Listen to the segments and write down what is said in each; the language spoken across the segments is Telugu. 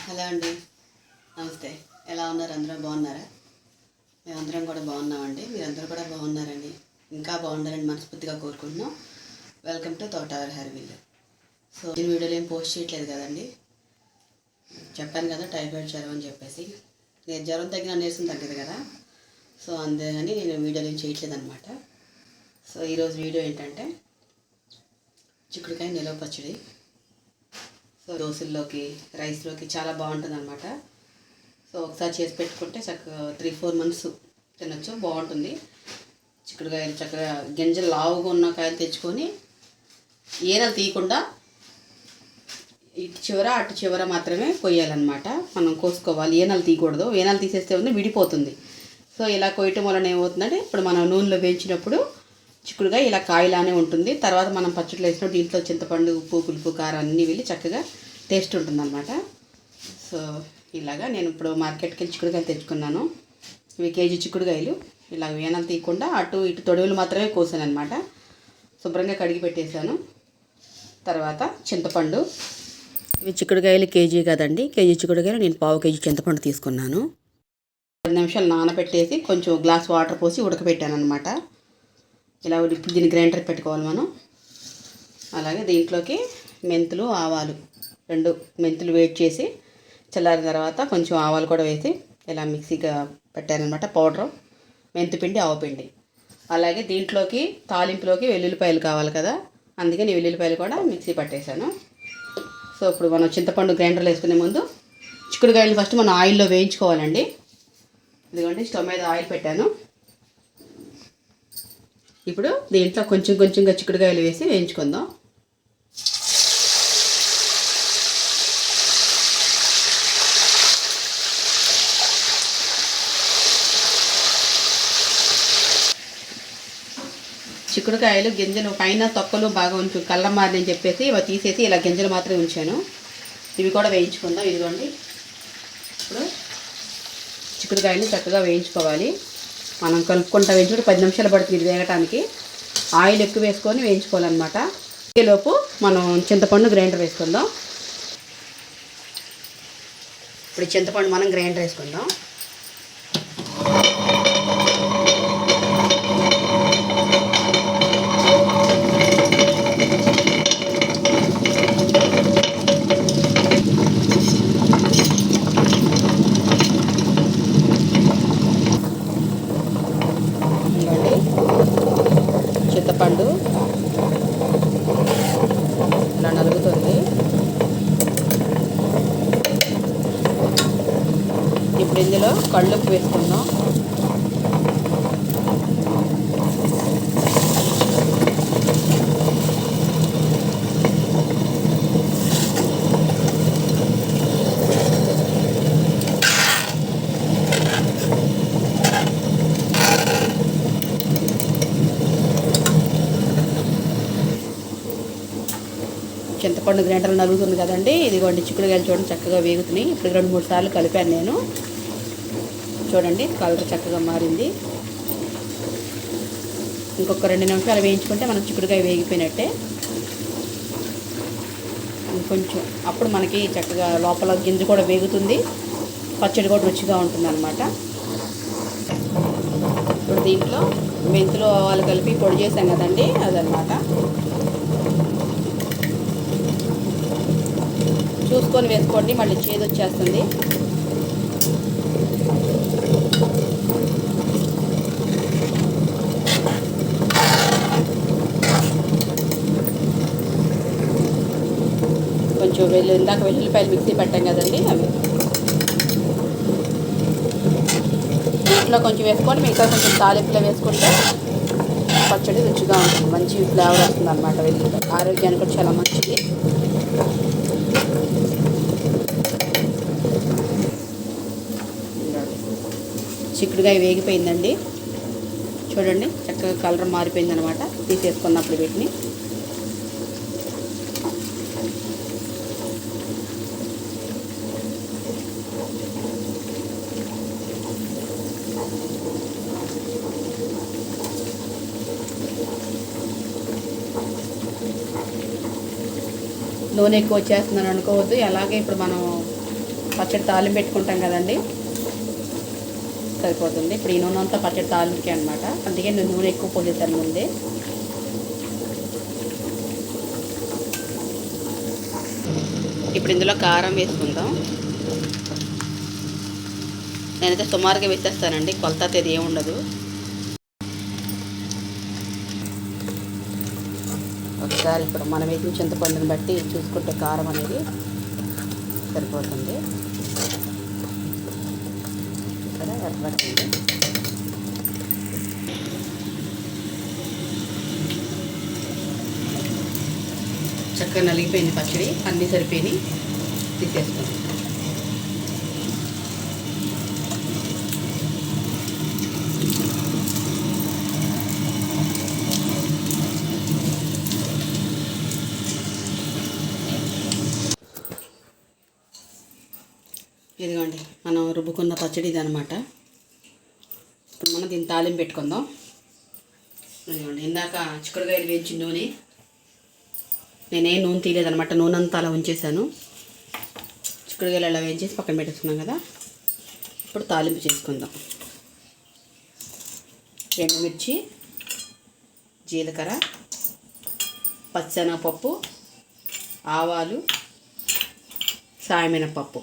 హలో అండి, నమస్తే. ఎలా ఉన్నారు? అందరూ బాగున్నారా? మేమందరం కూడా బాగున్నామండి. మీరందరూ కూడా బాగున్నారండి. ఇంకా బాగుండాలని మనస్ఫూర్తిగా కోరుకుంటున్నాం. వెల్కమ్ టు తోటవర్ హెర్బల్. సో నేను వీడియోలో ఏం పోస్ట్ చేయట్లేదు కదండి. చెప్పాను కదా టైఫాయిడ్ జ్వరం అని చెప్పేసి. నేను జ్వరం తగ్గిన నీరసం తగ్గదు కదా. సో అందుకని నేను వీడియోలో ఏం చేయట్లేదు అనమాట. సో ఈరోజు వీడియో ఏంటంటే చిక్కుడుకాయ నిలవ పచ్చడి. సో దోశల్లోకి, రైస్లోకి చాలా బాగుంటుంది అనమాట. సో ఒకసారి చేసి పెట్టుకుంటే చక్కగా 3-4 months తినొచ్చు, బాగుంటుంది. చిక్కుడుకాయలు చక్కగా గింజలు లావుగా ఉన్న కాయలు తెచ్చుకొని ఏనలు తీయకుండా ఇటు చివర అటు చివర మాత్రమే కొయ్యాలన్నమాట. మనం కోసుకోవాలి, ఏనలు తీయకూడదు. ఏనలు తీసేస్తే ఉంది విడిపోతుంది. సో ఇలా కొయ్యటం వలన ఏమవుతుందంటే ఇప్పుడు మనం నూనెలో వేయించినప్పుడు చిక్కుడుగా ఇలా కాయలానే ఉంటుంది. తర్వాత మనం పచ్చడిలో వేసినప్పుడు దీంట్లో చింతపండు, ఉప్పు, పులుపు, కారం అన్నీ వెళ్ళి చక్కగా టేస్ట్ ఉంటుందన్నమాట. సో ఇలాగా నేను ఇప్పుడు మార్కెట్కి వెళ్ళి చిక్కుడుకాయలు తెచ్చుకున్నాను. ఇవి కేజీ చిక్కుడుకాయలు. ఇలా వేనలు తీయకుండా అటు ఇటు తొడుగులు మాత్రమే కోసాను అనమాట. శుభ్రంగా కడిగి పెట్టేశాను. తర్వాత చింతపండు. ఇవి చిక్కుడుకాయలు కేజీ కదండి. కేజీ చిక్కుడుకాయలు నేను 1/2 kg చింతపండు తీసుకున్నాను. 10 నిమిషాలు నానబెట్టేసి కొంచెం గ్లాస్ వాటర్ పోసి ఉడకబెట్టాను అనమాట. ఇలా ఇప్పుడు దీన్ని గ్రైండర్ పెట్టుకోవాలి మనం. అలాగే దీంట్లోకి మెంతులు, ఆవాలు 2 మెంతులు వేడి చేసి చల్లారిన తర్వాత కొంచెం ఆవాలు కూడా వేసి ఇలా మిక్సీగా పెట్టానమాట. పౌడరు, మెంతిపిండి, ఆవపిండి. అలాగే దీంట్లోకి తాలింపులోకి వెల్లుల్లిపాయలు కావాలి కదా, అందుకని వెల్లుల్లిపాయలు కూడా మిక్సీ పట్టేశాను. సో ఇప్పుడు మనం చింతపండు గ్రైండర్లో వేసుకునే ముందు చిక్కుడుకాయలు ఫస్ట్ మనం ఆయిల్లో వేయించుకోవాలండి. ఇదిగోండి స్టవ్ మీద ఆయిల్ పెట్టాను. ఇప్పుడు దీంట్లో కొంచెంగా చిక్కుడుకాయలు వేసి వేయించుకుందాం. చిక్కుడుకాయలు గింజలు పైన తొక్కలు బాగా ఉంచు, కళ్ళ మారని చెప్పేసి ఇవి తీసేసి ఇలా గింజలు మాత్రమే ఉంచాను. ఇవి కూడా వేయించుకుందాం. ఇదిగోండి ఇప్పుడు చిక్కుడుకాయలు చక్కగా వేయించుకోవాలి. మనం కలుపుకుంటా వేయించుకుంటే 10 నిమిషాలు పడుతుంది ఇది వేగటానికి. ఆయిల్ ఎక్కువ వేసుకొని వేయించుకోవాలన్నమాట. ఈలోపు మనం చింతపండు గ్రైండర్ వేసుకుందాం. ఇప్పుడు చింతపండు మనం గ్రైండర్ వేసుకుందాం. చింతపండు ఇలా నలుగుతుంది. ఇప్పుడు ఇందులో కళ్ళుప్పు వేసుకుందాం. చింతపండు గ్రైండర్లో నలుగుతుంది కదండి. ఇదిగోండి చిక్కుడుకాయలు చూడండి చక్కగా వేగుతున్నాయి. ఇప్పుడు 2-3 సార్లు కలిపాను నేను. చూడండి కలర్ చక్కగా మారింది. ఇంకొక 2 నిమిషాలు వేయించుకుంటే మనం చిక్కుడుకాయ వేగిపోయినట్టే. కొంచెం అప్పుడు మనకి చక్కగా లోపల గింజ కూడా వేగుతుంది, పచ్చడి కూడా రుచిగా ఉంటుంది అన్నమాట. ఇప్పుడు దీంట్లో మెంతులు, ఆవాలు కలిపి పొడి చేసాం కదండి, అదనమాట. చూసుకొని వేసుకోండి, మళ్ళీ చేదు వచ్చేస్తుంది. కొంచెం ఇందాక వెల్లుల్లిపాయలు మిక్సీ పెట్టాం కదండి, అవి దీంట్లో కొంచెం వేసుకొని మిగతా కొంచెం తాలింపులో వేసుకుంటే పచ్చడి రుచిగా ఉంటుంది, మంచి ఫ్లేవర్ వస్తుంది అన్నమాట. వెల్లుల్లిపాయ ఆరోగ్యానికి కూడా చాలా మంచిది. చిక్కుడుకాయ వేగిపోయిందండి. చూడండి చక్కగా కలర్ మారిపోయిందనమాట తీసేసుకున్నప్పుడు వీటిని. నూనె ఎక్కువ వచ్చేస్తుందని అనుకోవద్దు. అలాగే ఇప్పుడు మనం పచ్చడి తాలింపు పెట్టుకుంటాం కదండి, సరిపోతుంది. ఇప్పుడు ఈ నూనె అంతా పచ్చడి తాలింపుకి అనమాట, అందుకే నేను నూనె ఎక్కువ పోసేసాను ముందే. ఇప్పుడు ఇందులో కారం వేసుకుందాం. నేనైతే సుమారుగా వేసేస్తానండి, కొలత తేదీ ఏముండదు. ఒకసారి ఇప్పుడు మనం వేసిన చింతపండుని బట్టి చూసుకుంటే కారం అనేది సరిపోతుంది. ఇక్కడ ఎర్రబట్టింది. చక్కగా నలిగిపోయింది పచ్చడి, అన్నీ సరిపోయినాయి, తీసేసుకుందాం. ఇదిగోండి మనం రుబ్బుకున్న పచ్చడి ఇది అనమాట. ఇప్పుడు మనం దీన్ని తాలింపు పెట్టుకుందాం. ఇదిగోండి ఇందాక చిక్కుడుకాయలు వేయించిన నూనె, నేనేం నూనె తీయలేదనమాట, నూనె అంతా అలా ఉంచేసాను. చిక్కుడుకాయలు అలా వేయించేసి పక్కన పెట్టేసుకున్నాం కదా. ఇప్పుడు తాలింపు చేసుకుందాం. ఎండుమిర్చి, జీలకర్ర, పచ్చెనగపప్పు, ఆవాలు, సాయమినపప్పు,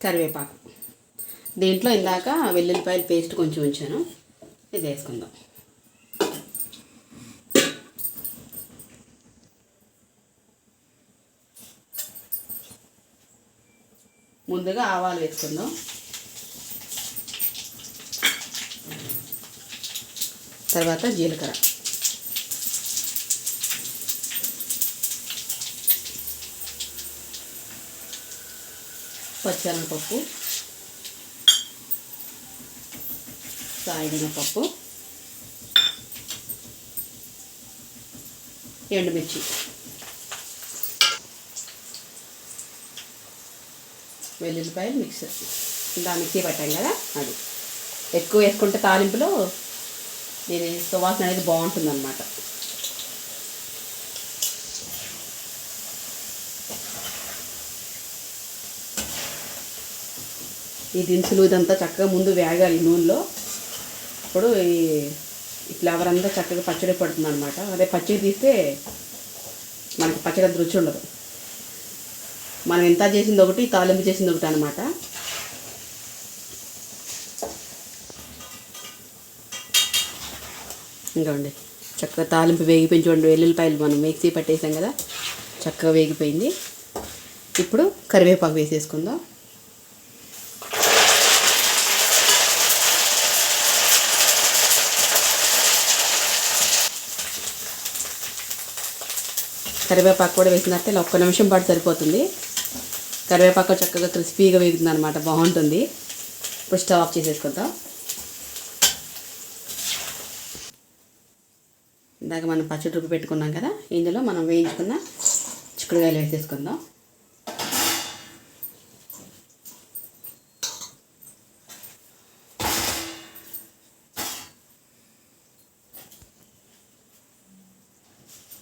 కరివేపాకు. దీంట్లో ఇందాక వెల్లుల్లిపాయల పేస్ట్ కొంచెం ఉంచాను, ఇది వేసుకుందాం. ముందుగా ఆవాలు వేసుకుందాం. తర్వాత జీలకర్ర, పచ్చెనగపప్పు, సాయమినపప్పు, ఎండుమిర్చి, వెల్లుల్లిపాయలు మిక్సర్, ఇంకా మిక్సీ పట్టాం కదా అది. ఎక్కువ వేసుకుంటే తాలింపులో దీని సువాసన అనేది బాగుంటుంది అన్నమాట. ఈ దినుసులు ఇదంతా చక్కగా ముందు వేగాలి నూనెలో. ఇప్పుడు ఈ ఫ్లేవర్ అంతా చక్కగా పచ్చడి పడుతుంది అనమాట. అదే పచ్చడి తీస్తే మనకి పచ్చడి అంత రుచి ఉండదు. మనం ఎంత చేసింది ఒకటి, తాలింపు చేసింది ఒకటి అనమాట. ఇంకోండి చక్కగా తాలింపు వేగిపోయి చూడండి, వెల్లుల్లిపాయలు మనం మిక్సీ పట్టేసాం కదా, చక్కగా వేగిపోయింది. ఇప్పుడు కరివేపాకు వేసేసుకుందాం. కరివేపాకు కూడా వేసినట్టే ఒక్క నిమిషం పాటు సరిపోతుంది. కరివేపాకు చక్కగా క్రిస్పీగా వేగుతుంది అనమాట, బాగుంటుంది. ఇప్పుడు స్టవ్ ఆఫ్ చేసేసుకుందాం. ఇందాక మనం పచ్చడి రుబ్బి పెట్టుకున్నాం కదా, ఇందులో మనం వేయించుకున్న చిక్కుడుకాయలు వేసేసుకుందాం.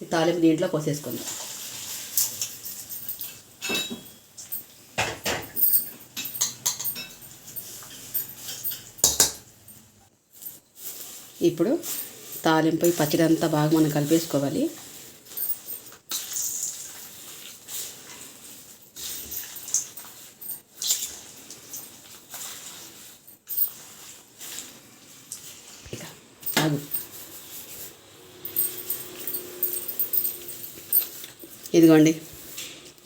ఈ తాలింపు దీంట్లో పోసేసుకుందాం. ఇప్పుడు తాలింపు ఈ పచ్చడి అంతా బాగా మనం కలిపేసుకోవాలి. ఇదిగోండి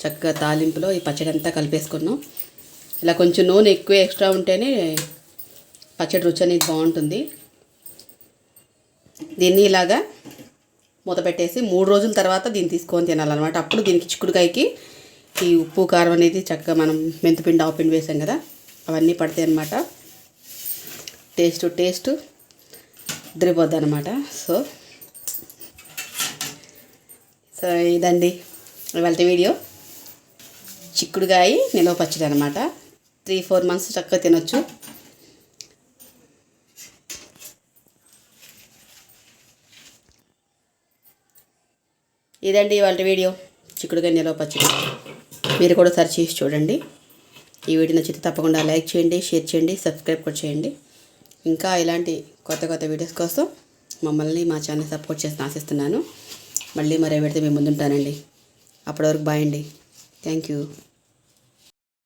చక్కగా తాలింపులో ఈ పచ్చడి అంతా కలిపేసుకున్నాం. ఇలా కొంచెం నూనె ఎక్కువ ఎక్స్ట్రా ఉంటేనే పచ్చడి రుచి అనేది బాగుంటుంది. దీన్ని ఇలాగా మూత పెట్టేసి 3 రోజుల తర్వాత దీన్ని తీసుకొని తినాలన్నమాట. అప్పుడు దీనికి చిక్కుడుకాయకి ఈ ఉప్పు కారం అనేది చక్కగా మనం మెంతిపిండి ఆవుపిండి వేసాం కదా, అవన్నీ పడతాయి అన్నమాట. టేస్ట్ ఉదిరిపోద్ది అనమాట. సో ఇదండి ఇవాళ వీడియో. చిక్కుడుకాయ నిలవ పచ్చడి అనమాట. 3-4 months చక్కగా తినొచ్చు. ఇదండి ఇవాళ వీడియో, చిక్కుడుకాయ నిలవ పచ్చడి. మీరు కూడా సెర్చ్ చేసి చూడండి. ఈ వీడియో నచ్చితే తప్పకుండా లైక్ చేయండి, షేర్ చేయండి, సబ్స్క్రైబ్ కూడా చేయండి. ఇంకా ఇలాంటి కొత్త కొత్త వీడియోస్ కోసం మమ్మల్ని మా ఛానల్ సపోర్ట్ చేసి ఆశిస్తున్నాను. మళ్ళీ మరో వీడియోతో మేము ముందుంటానండి. అప్పటి వరకు బాయ్ అండి. Thank you.